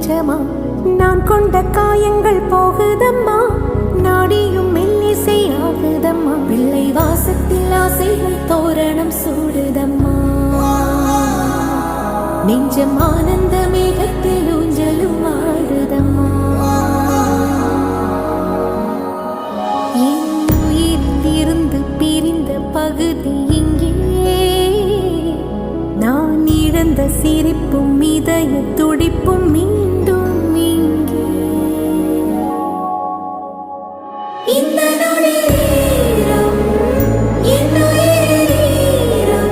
நிஜமா நான் கொண்ட காயங்கள் போகுதம்மா நாடியும் மெல்லிசை ஆகுதம்மா பிள்ளை வாசத்தில் ஆசைகள் தோரணம் சூடுதம்மா நெஞ்சம் ஆனந்த மேகத்தில் ஊஞ்சலும் ஆடுதம்மா என் உயிரிலிருந்து பிரிந்த பகுதி இங்கே நான் இழந்த சிரிப்பும் இதய துடிப்பும்